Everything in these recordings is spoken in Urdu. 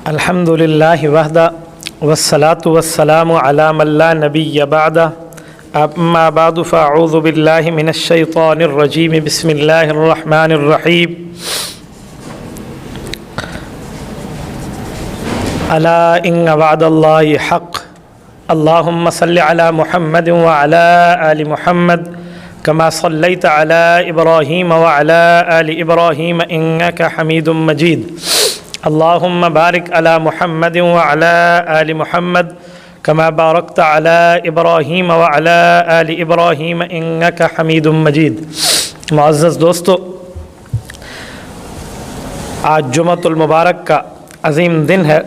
الحمد للہ وحدہ والصلاة والسلام علی من لا نبی بعدہ اما بعد فاعوذ باللہ من الشیطان الرجیم بسم اللہ الرحمن الرحیم الا ان وعد اللہ حق اللہم صل علی محمد وعلی آل محمد کما صلیت علی ابراہیم وعلی آل ابراہیم انک حمید مجید اللہم بارک علی محمد وعلی آل محمد کما بارکت علی ابراہیم وعلی آل ابراہیم انک حمید مجید۔ معزز دوستو، آج جمعۃ المبارک کا عظیم دن ہے،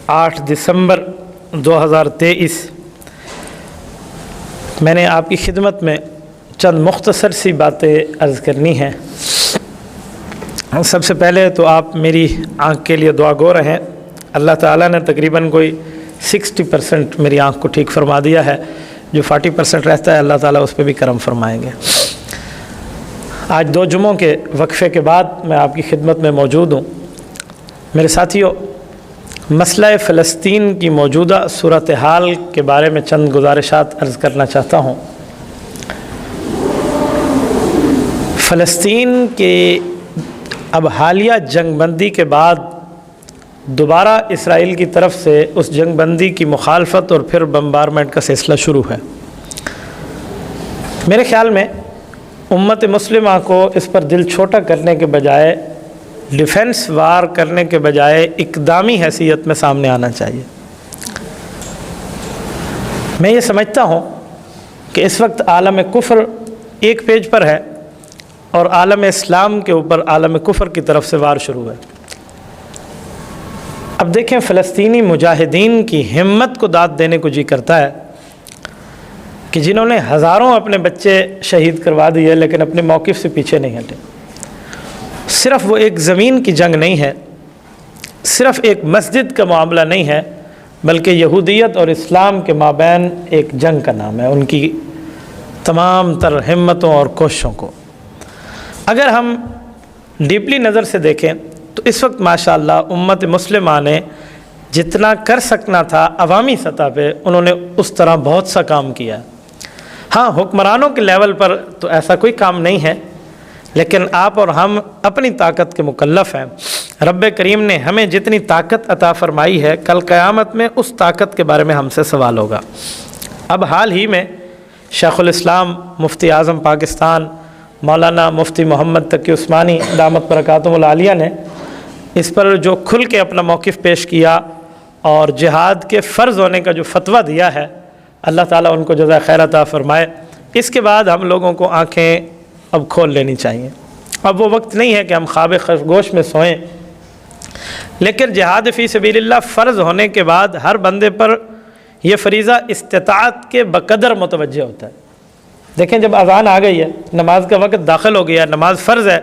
8 دسمبر 2023۔ میں نے آپ کی خدمت میں چند مختصر سی باتیں عرض کرنی ہیں۔ سب سے پہلے تو آپ میری آنکھ کے لیے دعا گو رہیں۔ اللہ تعالیٰ نے تقریباً کوئی 60% میری آنکھ کو ٹھیک فرما دیا ہے، جو 40% رہتا ہے اللہ تعالیٰ اس پہ بھی کرم فرمائیں گے۔ آج 2 جمعوں کے وقفے کے بعد میں آپ کی خدمت میں موجود ہوں۔ میرے ساتھیوں، مسئلہ فلسطین کی موجودہ صورتحال کے بارے میں چند گزارشات عرض کرنا چاہتا ہوں۔ فلسطین کے اب حالیہ جنگ بندی کے بعد دوبارہ اسرائیل کی طرف سے اس جنگ بندی کی مخالفت اور پھر بمبارمنٹ کا سلسلہ شروع ہے۔ میرے خیال میں امت مسلمہ کو اس پر دل چھوٹا کرنے کے بجائے، ڈیفنس وار کرنے کے بجائے اقدامی حیثیت میں سامنے آنا چاہیے۔ میں یہ سمجھتا ہوں کہ اس وقت عالم کفر ایک پیج پر ہے اور عالم اسلام کے اوپر عالم کفر کی طرف سے وار شروع ہے۔ اب دیکھیں، فلسطینی مجاہدین کی ہمت کو داد دینے کو جی کرتا ہے کہ جنہوں نے ہزاروں اپنے بچے شہید کروا دیے لیکن اپنے موقف سے پیچھے نہیں ہٹے۔ صرف وہ ایک زمین کی جنگ نہیں ہے، صرف ایک مسجد کا معاملہ نہیں ہے، بلکہ یہودیت اور اسلام کے مابین ایک جنگ کا نام ہے۔ ان کی تمام تر ہمتوں اور کوششوں کو اگر ہم ڈیپلی نظر سے دیکھیں تو اس وقت ماشاءاللہ امت مسلمہ نے جتنا کر سکنا تھا عوامی سطح پہ، انہوں نے اس طرح بہت سا کام کیا۔ ہاں، حکمرانوں کے لیول پر تو ایسا کوئی کام نہیں ہے، لیکن آپ اور ہم اپنی طاقت کے مکلف ہیں۔ رب کریم نے ہمیں جتنی طاقت عطا فرمائی ہے، کل قیامت میں اس طاقت کے بارے میں ہم سے سوال ہوگا۔ اب حال ہی میں شیخ الاسلام مفتی اعظم پاکستان مولانا مفتی محمد تقی عثمانی دامت برکاتہم العالیہ نے اس پر جو کھل کے اپنا موقف پیش کیا اور جہاد کے فرض ہونے کا جو فتویٰ دیا ہے، اللہ تعالیٰ ان کو جزائے خیر عطا فرمائے۔ اس کے بعد ہم لوگوں کو آنکھیں اب کھول لینی چاہیے۔ اب وہ وقت نہیں ہے کہ ہم خواب خرگوش میں سوئیں، لیکن جہاد فی سبیل اللہ فرض ہونے کے بعد ہر بندے پر یہ فریضہ استطاعت کے بقدر متوجہ ہوتا ہے۔ دیکھیں، جب اذان آ گئی ہے، نماز کا وقت داخل ہو گیا، نماز فرض ہے،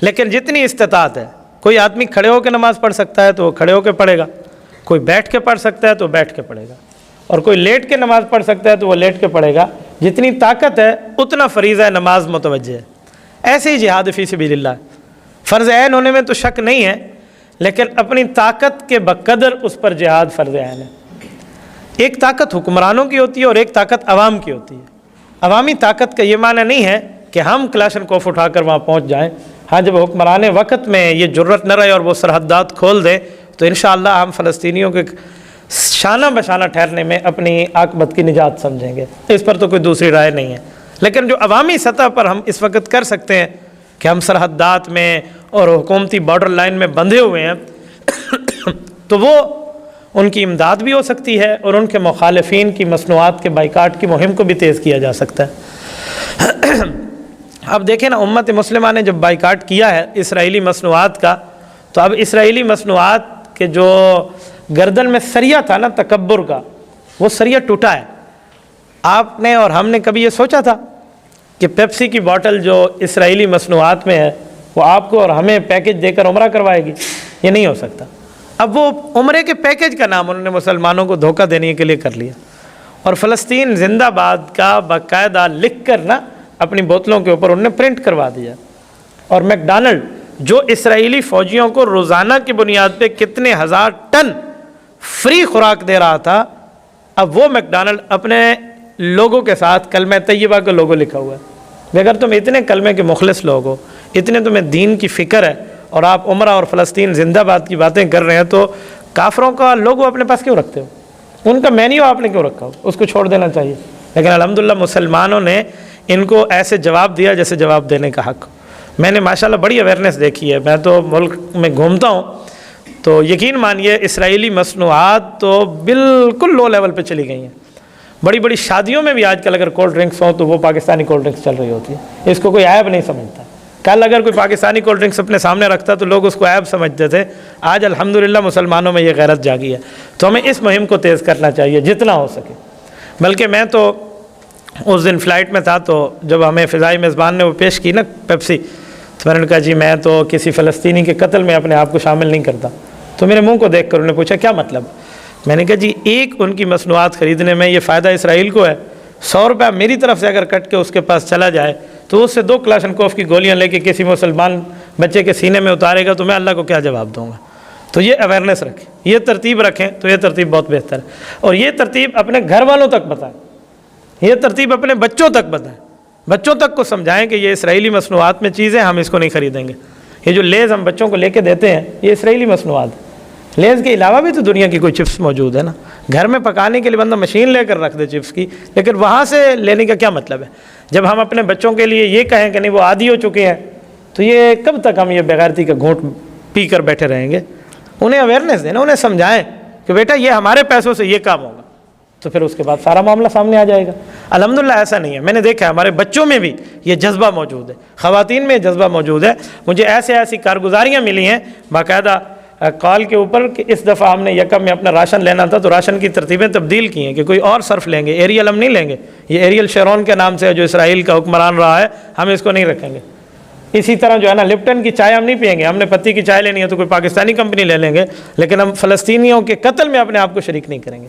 لیکن جتنی استطاعت ہے، کوئی آدمی کھڑے ہو کے نماز پڑھ سکتا ہے تو وہ کھڑے ہو کے پڑھے گا، کوئی بیٹھ کے پڑھ سکتا ہے تو بیٹھ کے پڑھے گا، اور کوئی لیٹ کے نماز پڑھ سکتا ہے تو وہ لیٹ کے پڑھے گا۔ جتنی طاقت ہے اتنا فریضہ نماز متوجہ ہے۔ ایسے ہی جہاد فی سبیل اللہ فرض عین ہونے میں تو شک نہیں ہے، لیکن اپنی طاقت کے بقدر اس پر جہاد فرض عین ہے۔ ایک طاقت حکمرانوں کی ہوتی ہے اور ایک طاقت عوام کی ہوتی ہے۔ عوامی طاقت کا یہ معنی نہیں ہے کہ ہم کلاشن کوف اٹھا کر وہاں پہنچ جائیں۔ ہاں، جب حکمران وقت میں یہ جرت نہ رہے اور وہ سرحدات کھول دیں تو انشاءاللہ ہم فلسطینیوں کے شانہ بشانہ ٹھہرنے میں اپنی عاقبت کی نجات سمجھیں گے۔ اس پر تو کوئی دوسری رائے نہیں ہے، لیکن جو عوامی سطح پر ہم اس وقت کر سکتے ہیں کہ ہم سرحدات میں اور حکومتی بارڈر لائن میں بندھے ہوئے ہیں تو وہ ان کی امداد بھی ہو سکتی ہے اور ان کے مخالفین کی مصنوعات کے بائیکاٹ کی مہم کو بھی تیز کیا جا سکتا ہے۔ اب دیکھیں نا، امت مسلمہ نے جب بائیکاٹ کیا ہے اسرائیلی مصنوعات کا، تو اب اسرائیلی مصنوعات کے جو گردن میں سریا تھا نا تکبر کا، وہ سریا ٹوٹا ہے۔ آپ نے اور ہم نے کبھی یہ سوچا تھا کہ پیپسی کی بوٹل جو اسرائیلی مصنوعات میں ہے وہ آپ کو اور ہمیں پیکج دے کر عمرہ کروائے گی؟ یہ نہیں ہو سکتا۔ اب وہ عمرے کے پیکج کا نام انہوں نے مسلمانوں کو دھوکہ دینے کے لیے کر لیا، اور فلسطین زندہ باد کا باقاعدہ لکھ کر نا اپنی بوتلوں کے اوپر انہوں نے پرنٹ کروا دیا، اور میکڈونلڈ جو اسرائیلی فوجیوں کو روزانہ کی بنیاد پہ کتنے ہزار ٹن فری خوراک دے رہا تھا، اب وہ میکڈونلڈ اپنے لوگوں کے ساتھ کلمہ طیبہ کا لوگو لکھا ہوا ہے۔ اگر تم اتنے کلمے کے مخلص لوگ ہو، اتنے تمہیں دین کی فکر ہے، اور آپ عمرہ اور فلسطین زندہ باد کی باتیں کر رہے ہیں، تو کافروں کا لوگو اپنے پاس کیوں رکھتے ہو؟ ان کا مینیو آپ نے کیوں رکھا ہو؟ اس کو چھوڑ دینا چاہیے۔ لیکن الحمدللہ مسلمانوں نے ان کو ایسے جواب دیا جیسے جواب دینے کا حق۔ میں نے ماشاءاللہ بڑی اویئرنیس دیکھی ہے، میں تو ملک میں گھومتا ہوں، تو یقین مانیے اسرائیلی مصنوعات تو بالکل لو لیول پہ چلی گئی ہیں۔ بڑی بڑی شادیوں میں بھی آج کل اگر کولڈ ڈرنکس ہوں تو وہ پاکستانی کولڈ ڈرنکس چل رہی ہوتی ہے، اس کو کوئی عیب نہیں سمجھتا۔ کل اگر کوئی پاکستانی کولڈ ڈرنکس اپنے سامنے رکھتا تو لوگ اس کو عیب سمجھتے تھے، آج الحمدللہ مسلمانوں میں یہ غیرت جاگی ہے۔ تو ہمیں اس مہم کو تیز کرنا چاہیے جتنا ہو سکے۔ بلکہ میں تو اس دن فلائٹ میں تھا، تو جب ہمیں فضائی میزبان نے وہ پیش کی نا پیپسی، تو میں نے کہا جی میں تو کسی فلسطینی کے قتل میں اپنے آپ کو شامل نہیں کرتا۔ تو میرے منہ کو دیکھ کر انہوں نے پوچھا کیا مطلب؟ میں نے کہا جی ایک ان کی مصنوعات خریدنے میں یہ فائدہ اسرائیل کو ہے، 100 روپیہ میری طرف سے اگر کٹ کے اس کے پاس چلا جائے تو اس سے 2 کلاشنکوف کی گولیاں لے کے کسی مسلمان بچے کے سینے میں اتارے گا تو میں اللہ کو کیا جواب دوں گا؟ تو یہ اویئرنیس رکھیں، یہ ترتیب رکھیں، تو یہ ترتیب بہت بہتر ہے۔ اور یہ ترتیب اپنے گھر والوں تک بتائیں، یہ ترتیب اپنے بچوں تک بتائیں، بچوں تک کو سمجھائیں کہ یہ اسرائیلی مصنوعات میں چیزیں ہم اس کو نہیں خریدیں گے۔ یہ جو لیز ہم بچوں کو لے کے دیتے ہیں یہ اسرائیلی مصنوعات ہے۔ لیز کے علاوہ بھی تو دنیا کی کوئی چپس موجود ہے نا، گھر میں پکانے کے لیے بندہ مشین لے کر رکھ دے چپس کی، لیکن وہاں سے لینے کا کیا مطلب ہے؟ جب ہم اپنے بچوں کے لیے یہ کہیں کہ نہیں وہ عادی ہو چکے ہیں، تو یہ کب تک ہم یہ بغیرتی کا گھونٹ پی کر بیٹھے رہیں گے؟ انہیں اویئرنیس دینا، انہیں سمجھائیں کہ بیٹا یہ ہمارے پیسوں سے یہ کام ہوگا، تو پھر اس کے بعد سارا معاملہ سامنے آ جائے گا۔ الحمدللہ ایسا نہیں ہے، میں نے دیکھا ہے ہمارے بچوں میں بھی یہ جذبہ موجود ہے، خواتین میں یہ جذبہ موجود ہے۔ مجھے ایسی کارگزاریاں ملی ہیں باقاعدہ کال کے اوپر کہ اس دفعہ ہم نے یکم میں اپنا راشن لینا تھا تو راشن کی ترتیبیں تبدیل کی ہیں کہ کوئی اور صرف لیں گے، ایریل ہم نہیں لیں گے، یہ ایریل شیرون کے نام سے ہے جو اسرائیل کا حکمران رہا ہے، ہم اس کو نہیں رکھیں گے۔ اسی طرح جو ہے نا لپٹن کی چائے ہم نہیں پئیں گے، ہم نے پتی کی چائے لینی ہے تو کوئی پاکستانی کمپنی لے لیں گے، لیکن ہم فلسطینیوں کے قتل میں اپنے آپ کو شریک نہیں کریں گے۔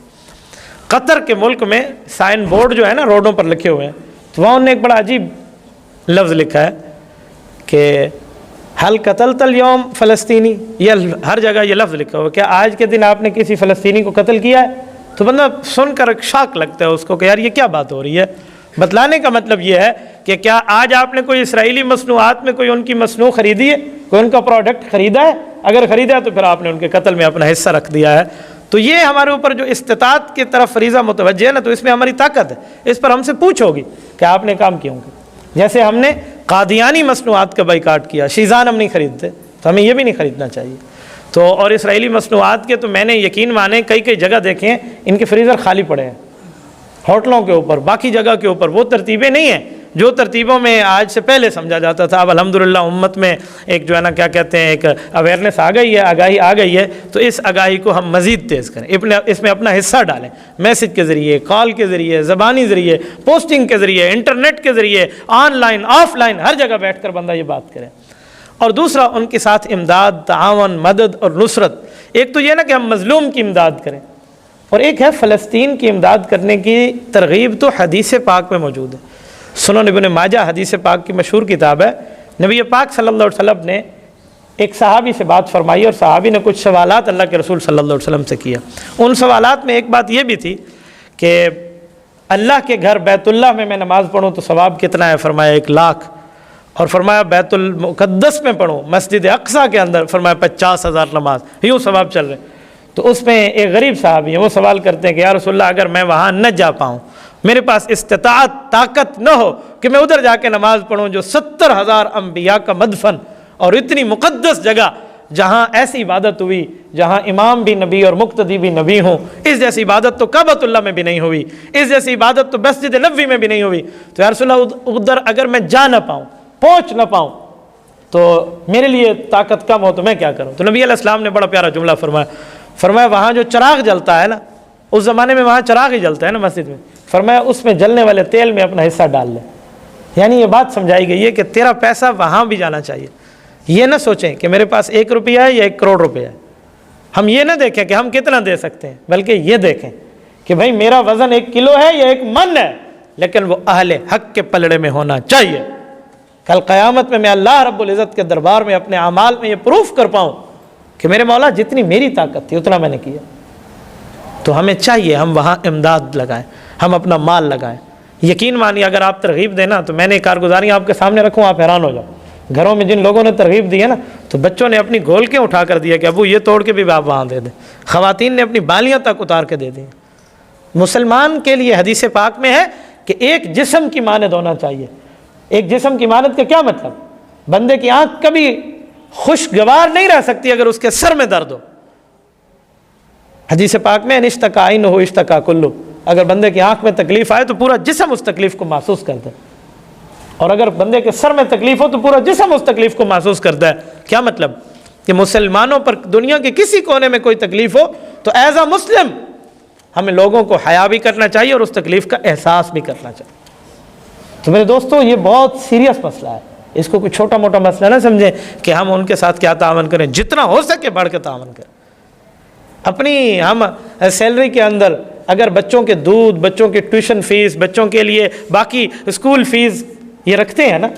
قطر کے ملک میں سائن بورڈ جو ہے نا روڈوں پر لکھے ہوئے ہیں، تو وہاں انہوں نے ایک بڑا عجیب لفظ لکھا ہے کہ حل قتلت اليوم فلسطینی، یہ ہر جگہ یہ لفظ لکھا ہوا ہے، کیا آج کے دن آپ نے کسی فلسطینی کو قتل کیا ہے؟ تو بندہ سن کر شاک لگتا ہے اس کو کہ یار یہ کیا بات ہو رہی ہے۔ بتلانے کا مطلب یہ ہے کہ کیا آج آپ نے کوئی اسرائیلی مصنوعات میں کوئی ان کی مصنوع خریدی ہے، کوئی ان کا پروڈکٹ خریدا ہے؟ اگر خریدا ہے تو پھر آپ نے ان کے قتل میں اپنا حصہ رکھ دیا ہے۔ تو یہ ہمارے اوپر جو استطاعت کی طرف فریضہ متوجہ ہے نا، تو اس میں ہماری طاقت ہے، اس پر ہم سے پوچھو گی کہ آپ نے کام کیے ہوں گے۔ جیسے ہم نے قادیانی مصنوعات کا بائیکاٹ کیا، شیزان ہم نہیں خریدتے، تو ہمیں یہ بھی نہیں خریدنا چاہیے۔ تو اور اسرائیلی مصنوعات کے تو میں نے یقین مانے کئی جگہ دیکھے ہیں ان کے فریزر خالی پڑے ہیں، ہوٹلوں کے اوپر، باقی جگہ کے اوپر۔ وہ ترتیبیں نہیں ہیں جو ترتیبوں میں آج سے پہلے سمجھا جاتا تھا۔ اب الحمدللہ امت میں ایک جو ہے نا کیا کہتے ہیں ایک اویئرنیس آ گئی ہے، آگاہی آ گئی ہے، تو اس آگاہی کو ہم مزید تیز کریں، اس میں اپنا حصہ ڈالیں، میسج کے ذریعے، کال کے ذریعے، زبانی ذریعے، پوسٹنگ کے ذریعے، انٹرنیٹ کے ذریعے، آن لائن آف لائن، ہر جگہ بیٹھ کر بندہ یہ بات کرے۔ اور دوسرا ان کے ساتھ امداد، تعاون، مدد اور نصرت۔ ایک تو یہ نا کہ ہم مظلوم کی امداد کریں، اور ایک ہے فلسطین کی امداد کرنے کی ترغیب تو حدیث پاک میں موجود ہے۔ سنن ابن ماجہ حدیث پاک کی مشہور کتاب ہے۔ نبی پاک صلی اللہ علیہ وسلم نے ایک صحابی سے بات فرمائی، اور صحابی نے کچھ سوالات اللہ کے رسول صلی اللہ علیہ وسلم سے کیا۔ ان سوالات میں ایک بات یہ بھی تھی کہ اللہ کے گھر بیت اللہ میں میں نماز پڑھوں تو ثواب کتنا ہے؟ فرمایا 1,00,000۔ اور فرمایا بیت المقدس میں پڑھوں، مسجد اقصیٰ کے اندر، فرمایا 50,000 نماز، یوں ثواب چل رہے۔ تو اس میں ایک غریب صحابی ہیں، وہ سوال کرتے ہیں کہ یا رسول اللہ اگر میں وہاں نہ جا پاؤں، میرے پاس استطاعت طاقت نہ ہو کہ میں ادھر جا کے نماز پڑھوں جو 70,000 انبیاء کا مدفن اور اتنی مقدس جگہ جہاں ایسی عبادت ہوئی، جہاں امام بھی نبی اور مقتدی بھی نبی ہوں، اس جیسی عبادت تو کعبۃ اللہ میں بھی نہیں ہوئی، اس جیسی عبادت تو مسجد نبوی میں بھی نہیں ہوئی، تو یا رسول اللہ ادھر اگر میں جا نہ پاؤں، پہنچ نہ پاؤں، تو میرے لیے طاقت کم ہو تو میں کیا کروں؟ تو نبی علیہ السلام نے بڑا پیارا جملہ فرمایا وہاں جو چراغ جلتا ہے نا، اس زمانے میں وہاں چراغ ہی جلتا ہے نا مسجد میں، فرمایا اس میں جلنے والے تیل میں اپنا حصہ ڈال لے۔ یعنی یہ بات سمجھائی گئی ہے کہ تیرا پیسہ وہاں بھی جانا چاہیے۔ یہ نہ سوچیں کہ میرے پاس 1 روپیہ ہے یا 1 کروڑ روپیہ ہے، ہم یہ نہ دیکھیں کہ ہم کتنا دے سکتے ہیں، بلکہ یہ دیکھیں کہ بھائی میرا وزن 1 کلو ہے یا 1 من ہے، لیکن وہ اہل حق کے پلڑے میں ہونا چاہیے۔ کل قیامت میں اللہ رب العزت کے دربار میں اپنے اعمال میں یہ پروف کر پاؤں کہ میرے مولا جتنی میری طاقت تھی اتنا میں نے کیا. تو ہمیں چاہیے ہم وہاں امداد لگائیں, ہم اپنا مال لگائیں. یقین مانیے اگر آپ ترغیب دینا تو میں نے کارگزاری آپ کے سامنے رکھوں, آپ حیران ہو جاؤ. گھروں میں جن لوگوں نے ترغیب دی ہے نا, تو بچوں نے اپنی گھولکیں اٹھا کر دیا کہ ابو یہ توڑ کے بھی آپ وہاں دے دیں. خواتین نے اپنی بالیاں تک اتار کے دے دیں. مسلمان کے لیے حدیث پاک میں ہے کہ ایک جسم کی مانند ہونا چاہیے. ایک جسم کی مانند کا کیا مطلب؟ بندے کی آنکھ کبھی خوشگوار نہیں رہ سکتی اگر اس کے سر میں درد ہو. حدیث پاک میں اشتکا عین ہو اشتکا کلو, اگر بندے کی آنکھ میں تکلیف آئے تو پورا جسم اس تکلیف کو محسوس کرتا ہے, اور اگر بندے کے سر میں تکلیف ہو تو پورا جسم اس تکلیف کو محسوس کرتا ہے. کیا مطلب؟ کہ مسلمانوں پر دنیا کے کسی کونے میں کوئی تکلیف ہو تو ایز اے مسلم ہمیں لوگوں کو حیا بھی کرنا چاہیے اور اس تکلیف کا احساس بھی کرنا چاہیے. تو میرے دوستو یہ بہت سیریس مسئلہ ہے, اس کو کوئی چھوٹا موٹا مسئلہ نہ سمجھیں کہ ہم ان کے ساتھ کیا تعاون کریں. جتنا ہو سکے بڑھ کے تعاون کریں. اپنی ہم سیلری کے اندر اگر بچوں کے دودھ, بچوں کی ٹیوشن فیس, بچوں کے لیے باقی اسکول فیس یہ رکھتے ہیں نا,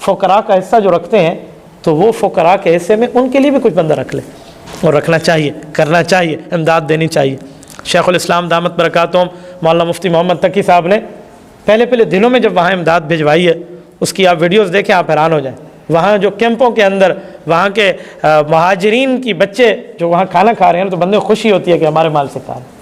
فقراء کا حصہ جو رکھتے ہیں, تو وہ فقراء کے حصے میں ان کے لیے بھی کچھ بندہ رکھ لے, اور رکھنا چاہیے, کرنا چاہیے, امداد دینی چاہیے. شیخ الاسلام دامت برکاتہم مولانا مفتی محمد تقی صاحب نے پہلے دنوں میں جب وہاں امداد بھجوائی ہے, اس کی آپ ویڈیوز دیکھیں, آپ حیران ہو جائیں. وہاں جو کیمپوں کے اندر وہاں کے مہاجرین کی بچے جو وہاں کھانا کھا رہے ہیں تو بندے کو خوشی ہوتی ہے کہ ہمارے مال سے کھا رہے ہیں.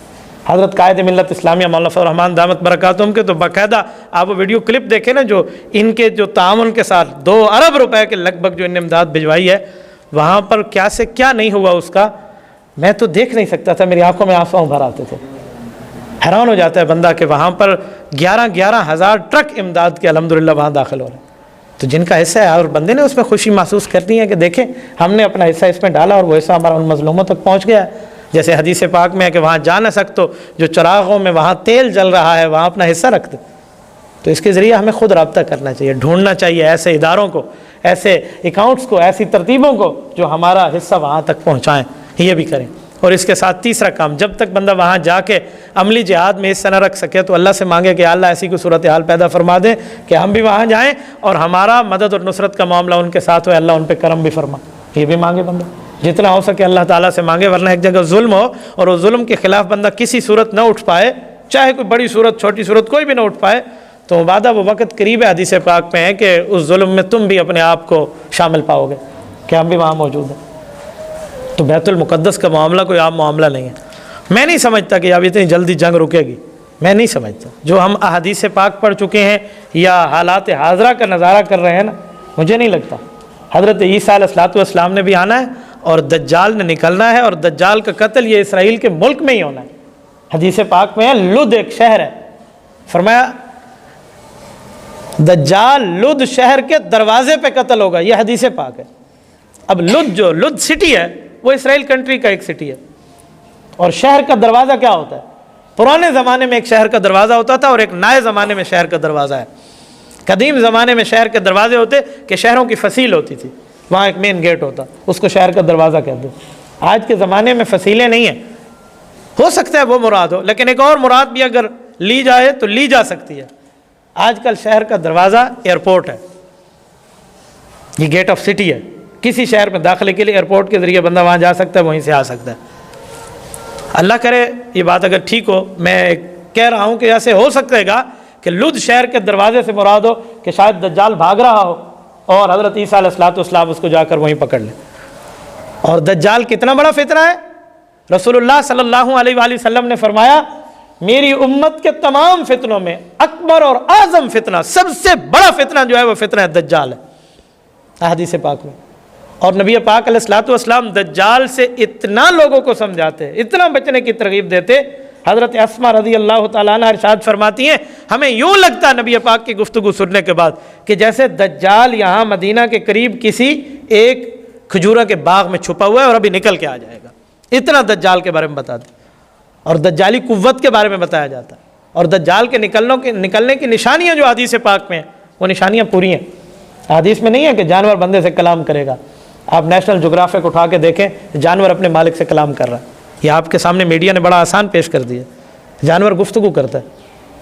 حضرت قائد ملت اسلامیہ مولانا فضل الرحمان دامت برکاتہم کے تو باقاعدہ آپ وہ ویڈیو کلپ دیکھیں نا, جو ان کے جو تعاون کے ساتھ 2 ارب روپے کے لگ بھگ جو ان نے امداد بھجوائی ہے, وہاں پر کیا سے کیا نہیں ہوا اس کا, میں تو دیکھ نہیں سکتا تھا, میری آنکھوں میں آنسو بھر آتے تھے. حیران ہو جاتا ہے بندہ کہ وہاں پر 11,000 ٹرک امداد کے الحمدللہ وہاں داخل ہو رہے ہیں. تو جن کا حصہ ہے اور بندے نے اس میں خوشی محسوس کرنی ہے کہ دیکھیں ہم نے اپنا حصہ اس میں ڈالا اور وہ حصہ ہمارا ان مظلوموں تک پہنچ گیا ہے. جیسے حدیث پاک میں ہے کہ وہاں جا نہ سکتو, جو چراغوں میں وہاں تیل جل رہا ہے وہاں اپنا حصہ رکھ دے. تو اس کے ذریعے ہمیں خود رابطہ کرنا چاہیے, ڈھونڈنا چاہیے ایسے اداروں کو, ایسے اکاؤنٹس کو, ایسی ترتیبوں کو جو ہمارا حصہ وہاں تک پہنچائیں. یہ بھی کریں. اور اس کے ساتھ تیسرا کام, جب تک بندہ وہاں جا کے عملی جہاد میں حصہ نہ رکھ سکے تو اللہ سے مانگے کہ اللہ ایسی کوئی صورتحال پیدا فرما دے کہ ہم بھی وہاں جائیں اور ہمارا مدد اور نصرت کا معاملہ ان کے ساتھ ہو, اللہ ان پہ کرم بھی فرما. یہ بھی مانگے بندہ, جتنا ہو سکے اللہ تعالیٰ سے مانگے, ورنہ ایک جگہ ظلم ہو اور اس ظلم کے خلاف بندہ کسی صورت نہ اٹھ پائے, چاہے کوئی بڑی صورت چھوٹی صورت کوئی بھی نہ اٹھ پائے, تو وعدہ وہ وقت قریب ہے حدیث پاک میں ہے کہ اس ظلم میں تم بھی اپنے آپ کو شامل پاؤ گے کہ ہم بھی وہاں موجود ہیں. تو بیت المقدس کا معاملہ کوئی عام معاملہ نہیں ہے. میں نہیں سمجھتا کہ اب اتنی جلدی جنگ رکے گی, میں نہیں سمجھتا. جو ہم احادیث پاک پڑھ چکے ہیں یا حالات حاضرہ کا نظارہ کر رہے ہیں نا, مجھے نہیں لگتا. حضرت عیسیٰ علیہ السلام نے بھی آنا ہے اور دجال نے نکلنا ہے, اور دجال کا قتل یہ اسرائیل کے ملک میں ہی ہونا ہے. حدیث پاک میں ہے, لد ایک شہر ہے, فرمایا دجال لد شہر کے دروازے پہ قتل ہوگا, یہ حدیث پاک ہے. اب لد سٹی ہے وہ اسرائیل کنٹری کا ایک سٹی ہے, اور شہر کا دروازہ کیا ہوتا ہے؟ پرانے زمانے میں ایک شہر کا دروازہ ہوتا تھا اور ایک نئے زمانے میں شہر کا دروازہ ہے. قدیم زمانے میں شہر کے دروازے ہوتے کہ شہروں کی فصیل ہوتی تھی, وہاں ایک مین گیٹ ہوتا, اس کو شہر کا دروازہ کہتے ہیں. آج کے زمانے میں فصیلیں نہیں ہیں, ہو سکتا ہے وہ مراد ہو, لیکن ایک اور مراد بھی اگر لی جائے تو لی جا سکتی ہے. آج کل شہر کا دروازہ ایئرپورٹ ہے, یہ گیٹ آف سٹی ہے. کسی شہر میں داخلے کے لیے ایئرپورٹ کے ذریعے بندہ وہاں جا سکتا ہے, وہیں سے آ سکتا ہے. اللہ کرے یہ بات اگر ٹھیک ہو, میں کہہ رہا ہوں کہ ایسے ہو سکے گا کہ لد شہر کے دروازے سے مراد ہو کہ شاید دجال بھاگ رہا ہو اور حضرت عیسیٰ علیہ السلام اس کو جا کر وہیں پکڑ لے. اور دجال کتنا بڑا فتنہ ہے, رسول اللہ صلی اللہ علیہ وآلہ وسلم نے فرمایا میری امت کے تمام فتنوں میں اکبر اور اعظم فتنہ, سب سے بڑا فتنہ جو ہے وہ فتنہ دجال ہے, حدیث پاک میں. اور نبی پاک علیہ السلام دجال سے اتنا لوگوں کو سمجھاتے, اتنا بچنے کی ترغیب دیتے. حضرت اسماء رضی اللہ تعالیٰ عنہ ارشاد فرماتی ہیں ہمیں یوں لگتا ہے نبی پاک کی گفتگو سننے کے بعد کہ جیسے دجال یہاں مدینہ کے قریب کسی ایک کھجورہ کے باغ میں چھپا ہوا ہے اور ابھی نکل کے آ جائے گا. اتنا دجال کے بارے میں بتاتے, اور دجالی قوت کے بارے میں بتایا جاتا ہے, اور دجال کے نکلنے کی نشانیاں جو حدیث پاک میں ہیں وہ نشانیاں پوری ہیں. حدیث میں نہیں ہے کہ جانور بندے سے کلام کرے گا. آپ نیشنل جغرافک اٹھا کے دیکھیں, جانور اپنے مالک سے کلام کر رہا ہے. یہ آپ کے سامنے میڈیا نے بڑا آسان پیش کر دیا. جانور گفتگو کرتا ہے,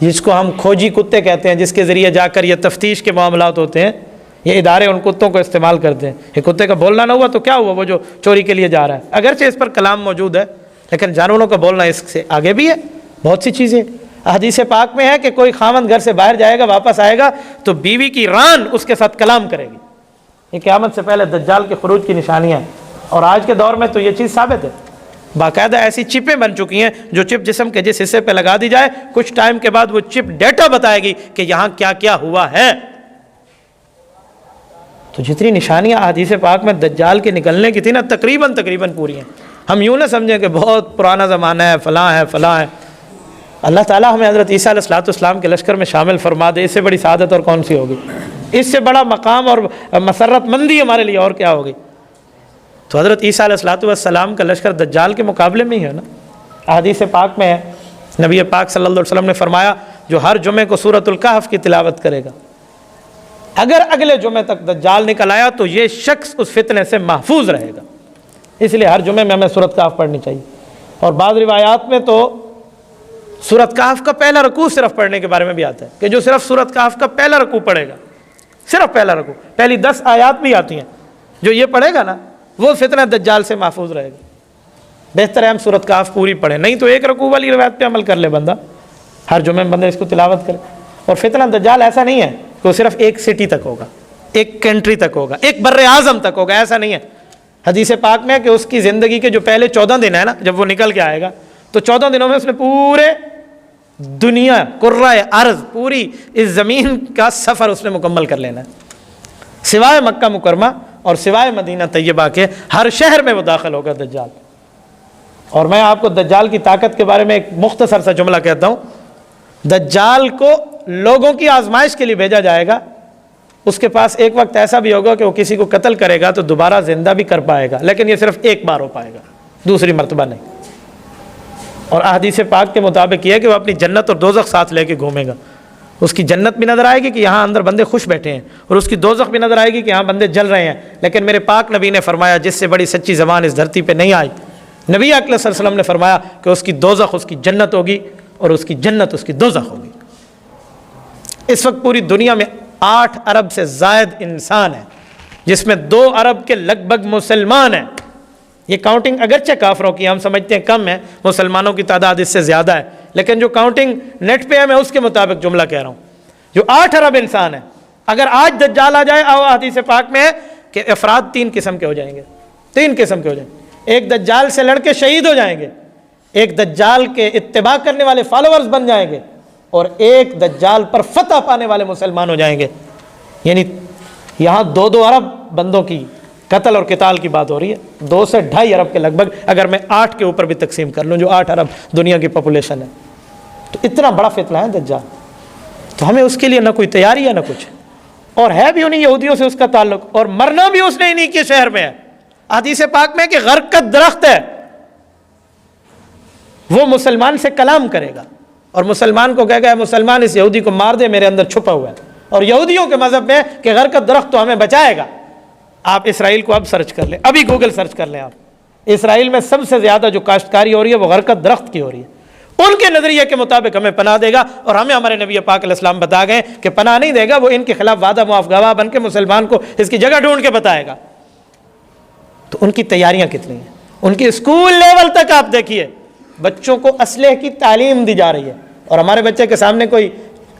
جس کو ہم کھوجی کتے کہتے ہیں, جس کے ذریعے جا کر یہ تفتیش کے معاملات ہوتے ہیں. یہ ادارے ان کتوں کو استعمال کرتے ہیں. یہ کتے کا بولنا نہ ہوا تو کیا ہوا, وہ جو چوری کے لیے جا رہا ہے, اگرچہ اس پر کلام موجود ہے لیکن جانوروں کا بولنا اس سے آگے بھی ہے. بہت سی چیزیں حدیث پاک میں ہے کہ کوئی خاوند گھر سے باہر جائے گا, واپس آئے گا تو بیوی کی ران اس کے ساتھ کلام کرے گی. یہ قیامت سے پہلے دجال کے خروج کی نشانیاں ہیں, اور آج کے دور میں تو یہ چیز ثابت ہے. باقاعدہ ایسی چپیں بن چکی ہیں جو چپ جسم کے جس حصے پہ لگا دی جائے, کچھ ٹائم کے بعد وہ چپ ڈیٹا بتائے گی کہ یہاں کیا کیا ہوا ہے. تو جتنی نشانیاں حدیث پاک میں دجال کے نکلنے کی تھی نا, تقریباً پوری ہیں. ہم یوں نہ سمجھیں کہ بہت پرانا زمانہ ہے, فلاں ہے. اللہ تعالیٰ ہمیں حضرت عیسیٰ علیہ السلام کے لشکر میں شامل فرما دے, اس سے بڑی سعادت اور کون سی ہوگی؟ اس سے بڑا مقام اور مسرت مندی ہمارے لیے اور کیا ہوگی؟ تو حضرت عیسیٰ علیہ السلام کا لشکر دجال کے مقابلے میں ہی ہے نا. حدیث پاک میں ہے, نبی پاک صلی اللہ علیہ وسلم نے فرمایا جو ہر جمعے کو سورۃ الکہف کی تلاوت کرے گا, اگر اگلے جمعے تک دجال نکل آیا تو یہ شخص اس فتنے سے محفوظ رہے گا. اس لیے ہر جمعے میں ہمیں سورۃ کہف پڑھنی چاہیے. اور بعض روایات میں تو سورۃ کہف کا پہلا رکوع صرف پڑھنے کے بارے میں بھی آتا ہے کہ جو صرف سورۃ کہف کا پہلا رکوع پڑھے گا, صرف پہلا رکوع, پہلی 10 آیات بھی آتی ہیں, جو یہ پڑھے گا نا وہ فتنہ دجال سے محفوظ رہے گا. بہتر ہے ہم سورۃ کہف پوری پڑھیں, نہیں تو ایک رکوع والی روایت پہ عمل کر لے بندہ, ہر جمعے میں بندہ اس کو تلاوت کرے. اور فتنہ دجال ایسا نہیں ہے کہ وہ صرف ایک سٹی تک ہوگا, ایک کنٹری تک ہوگا, ایک بر اعظم تک ہوگا, ایسا نہیں ہے. حدیث پاک میں ہے کہ اس کی زندگی کے جو پہلے 14 دن ہے نا, جب وہ نکل کے آئے گا تو 14 دنوں میں اس نے پورے دنیا, کرۂ ارض, پوری اس زمین کا سفر اس نے مکمل کر لینا ہے, سوائے مکہ مکرمہ اور سوائے مدینہ طیبہ کے ہر شہر میں وہ داخل ہوگا دجال. اور میں آپ کو دجال کی طاقت کے بارے میں ایک مختصر سا جملہ کہتا ہوں. دجال کو لوگوں کی آزمائش کے لیے بھیجا جائے گا, اس کے پاس ایک وقت ایسا بھی ہوگا کہ وہ کسی کو قتل کرے گا تو دوبارہ زندہ بھی کر پائے گا, لیکن یہ صرف ایک بار ہو پائے گا, دوسری مرتبہ نہیں. اور احادیث پاک کے مطابق یہ ہے کہ وہ اپنی جنت اور دوزخ ساتھ لے کے گھومے گا. اس کی جنت بھی نظر آئے گی کہ یہاں اندر بندے خوش بیٹھے ہیں, اور اس کی دوزخ بھی نظر آئے گی کہ یہاں بندے جل رہے ہیں. لیکن میرے پاک نبی نے فرمایا جس سے بڑی سچی زبان اس دھرتی پہ نہیں آئی, نبی اکرم صلی اللہ علیہ وسلم نے فرمایا کہ اس کی دوزخ اس کی جنت ہوگی اور اس کی جنت اس کی دوزخ ہوگی. اس وقت پوری دنیا میں 8 ارب سے زائد انسان ہیں, جس میں 2 ارب کے لگ بھگ مسلمان ہیں. یہ کاؤنٹنگ اگرچہ کافروں کی ہم سمجھتے ہیں کم ہے, مسلمانوں کی تعداد اس سے زیادہ ہے, لیکن جو کاؤنٹنگ نیٹ پہ ہے میں اس کے مطابق جملہ کہہ رہا ہوں. جو 8 ارب انسان ہیں, اگر آج دجال آ جائے, حدیث پاک میں ہے کہ افراد 3 قسم کے ہو جائیں گے, 3 قسم کے ہو جائیں گے. ایک دجال سے لڑ کے شہید ہو جائیں گے, ایک دجال کے اتباع کرنے والے فالوورز بن جائیں گے, اور ایک دجال پر فتح پانے والے مسلمان ہو جائیں گے. یعنی یہاں 2 ارب بندوں کی قتل اور قتال کی بات ہو رہی ہے, 2 سے 2.5 ارب کے لگ بھگ, اگر میں 8 کے اوپر بھی تقسیم کر لوں, جو 8 ارب دنیا کی پاپولیشن ہے, تو اتنا بڑا فتنہ ہے دجال. تو ہمیں اس کے لیے نہ کوئی تیاری ہے نہ کچھ, اور ہے بھی انہیں یہودیوں سے اس کا تعلق, اور مرنا بھی اس نے انہیں کے شہر میں ہے. حدیث پاک میں کہ غرقد درخت ہے, وہ مسلمان سے کلام کرے گا اور مسلمان کو کہے گا مسلمان اس یہودی کو مار دے, میرے اندر چھپا ہوا ہے. اور یہودیوں کے مذہب میں کہ غرقد درخت تو ہمیں بچائے گا. آپ اسرائیل کو اب سرچ کر لیں, ابھی گوگل سرچ کر لیں آپ, اسرائیل میں سب سے زیادہ جو کاشتکاری ہو رہی ہے وہ غرقد درخت کی ہو رہی ہے. ان کے نظریے کے مطابق ہمیں پناہ دے گا, اور ہمیں ہمارے نبی پاک علیہ السلام بتا گئے کہ پناہ نہیں دے گا, وہ ان کے خلاف وعدہ معاف گواہ بن کے مسلمان کو اس کی جگہ ڈھونڈ کے بتائے گا. تو ان کی تیاریاں کتنی ہیں, ان کی اسکول لیول تک آپ دیکھیے بچوں کو اسلحے کی تعلیم دی جا رہی ہے. اور ہمارے بچے کے سامنے کوئی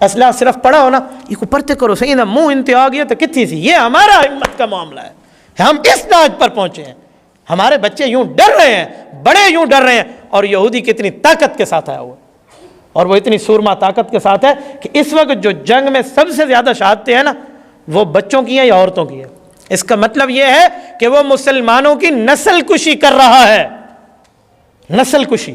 اسلحہ صرف پڑھا ہو نا, یہ کو پڑھتے کرو صحیح نا, منہ انتہا گیا تو کتنی سی, یہ ہمارا ہمت کا معاملہ ہے, ہم کس ناج پر پہنچے ہیں. ہمارے بچے یوں ڈر رہے ہیں, بڑے یوں ڈر رہے ہیں, اور یہودی کتنی طاقت کے ساتھ آیا ہوا, اور وہ اتنی سورما طاقت کے ساتھ ہے کہ اس وقت جو جنگ میں سب سے زیادہ شہادتیں ہیں نا, وہ بچوں کی ہیں یا عورتوں کی ہیں. اس کا مطلب یہ ہے کہ وہ مسلمانوں کی نسل کشی کر رہا ہے, نسل کشی.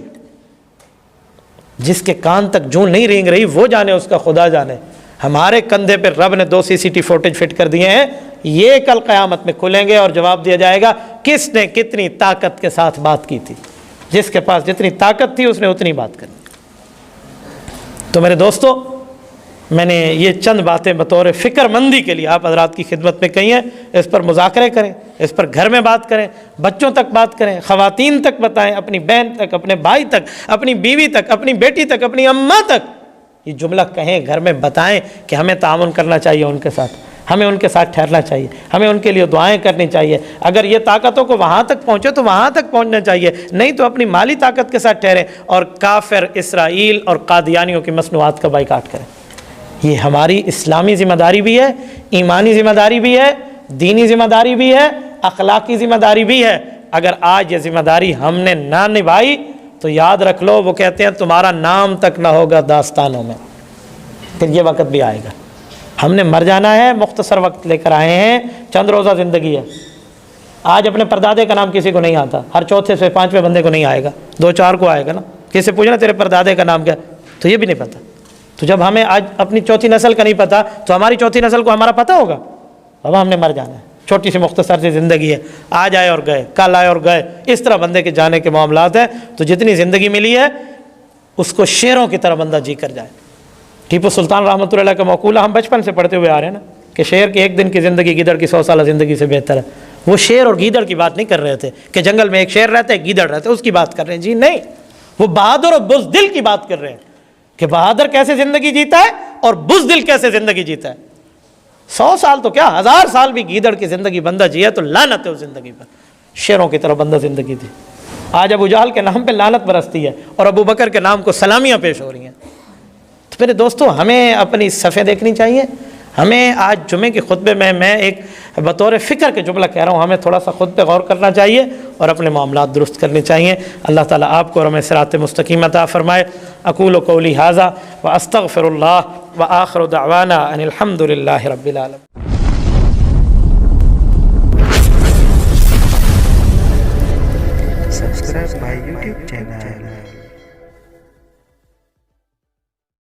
جس کے کان تک جوں نہیں رینگ رہی وہ جانے, اس کا خدا جانے. ہمارے کندھے پہ رب نے 2 CCTV فوٹیج فٹ کر دیے ہیں, یہ کل قیامت میں کھلیں گے اور جواب دیا جائے گا کس نے کتنی طاقت کے ساتھ بات کی تھی. جس کے پاس جتنی طاقت تھی اس نے اتنی بات کرنی. تو میرے دوستو, میں نے یہ چند باتیں بطور فکر مندی کے لیے آپ حضرات کی خدمت میں کہی ہیں. اس پر مذاکرے کریں, اس پر گھر میں بات کریں, بچوں تک بات کریں, خواتین تک بتائیں, اپنی بہن تک, اپنے بھائی تک, اپنی بیوی تک, اپنی بیٹی تک, اپنی اماں تک یہ جملہ کہیں, گھر میں بتائیں کہ ہمیں تعاون کرنا چاہیے ان کے ساتھ. ہمیں ان کے ساتھ ٹھہرنا چاہیے، ہمیں ان کے لیے دعائیں کرنی چاہیے۔ اگر یہ طاقتوں کو وہاں تک پہنچے تو وہاں تک پہنچنا چاہیے، نہیں تو اپنی مالی طاقت کے ساتھ ٹھہریں اور کافر اسرائیل اور قادیانیوں کی مصنوعات کا بائیکاٹ کریں۔ یہ ہماری اسلامی ذمہ داری بھی ہے، ایمانی ذمہ داری بھی ہے، دینی ذمہ داری بھی ہے، اخلاقی ذمہ داری بھی ہے۔ اگر آج یہ ذمہ داری ہم نے نہ نبھائی تو یاد رکھ لو، وہ کہتے ہیں تمہارا نام تک نہ ہوگا داستانوں میں، پھر یہ وقت بھی آئے گا۔ ہم نے مر جانا ہے، مختصر وقت لے کر آئے ہیں، چند روزہ زندگی ہے۔ آج اپنے پردادے کا نام کسی کو نہیں آتا، ہر چوتھے سے پانچویں بندے کو نہیں آئے گا، دو چار کو آئے گا نا۔ کسی سے پوچھنا تیرے پردادے کا نام کیا، تو یہ بھی نہیں پتہ۔ تو جب ہمیں آج اپنی چوتھی نسل کا نہیں پتہ تو ہماری چوتھی نسل کو ہمارا پتہ ہوگا؟ بابا ہم نے مر جانا ہے، چھوٹی سی مختصر سی زندگی ہے، آج آئے اور گئے، کل آئے اور گئے، اس طرح بندے کے جانے کے معاملات ہیں۔ تو جتنی زندگی ملی ہے اس کو شیروں کی طرح بندہ جی کر جائے۔ ٹیپو سلطان رحمۃ اللہ علیہ کا مقولہ ہم بچپن سے پڑھتے ہوئے آ رہے ہیں نا کہ شیر کی ایک دن کی زندگی گیدڑ کی 100 سالہ زندگی سے بہتر ہے۔ وہ شیر اور گیدڑ کی بات نہیں کر رہے تھے کہ جنگل میں ایک شیر رہتا ہے، گیدڑ رہتا ہے، اس کی بات کر رہے ہیں، جی نہیں، وہ بہادر اور بزدل کی بات کر رہے ہیں کہ بہادر کیسے زندگی جیتا ہے اور بزدل کیسے زندگی جیتا ہے۔ 100 سال تو کیا، 1000 سال بھی گیدڑ کی زندگی بندہ جیا تو لعنت ہے اس زندگی پر، شیروں کی طرح بندہ زندگی دی۔ آج ابو جہل کے نام پہ لعنت برستی ہے اور ابو بکر کے نام کو سلامیاں پیش ہو رہی ہیں۔ تو میرے دوستو ہمیں اپنی صفیں دیکھنی چاہیے۔ ہمیں آج جمعے کے خطبے میں ایک بطور فکر کے جملہ کہہ رہا ہوں، ہمیں تھوڑا سا خود پہ غور کرنا چاہیے اور اپنے معاملات درست کرنے چاہیے۔ اللہ تعالیٰ آپ کو اور ہمیں صراط مستقیم عطا فرمائے۔ اقول قولی ھذا واستغفر اللہ وآخر دعوانا ان الحمد للہ رب العالمین۔ Subscribe my YouTube channel.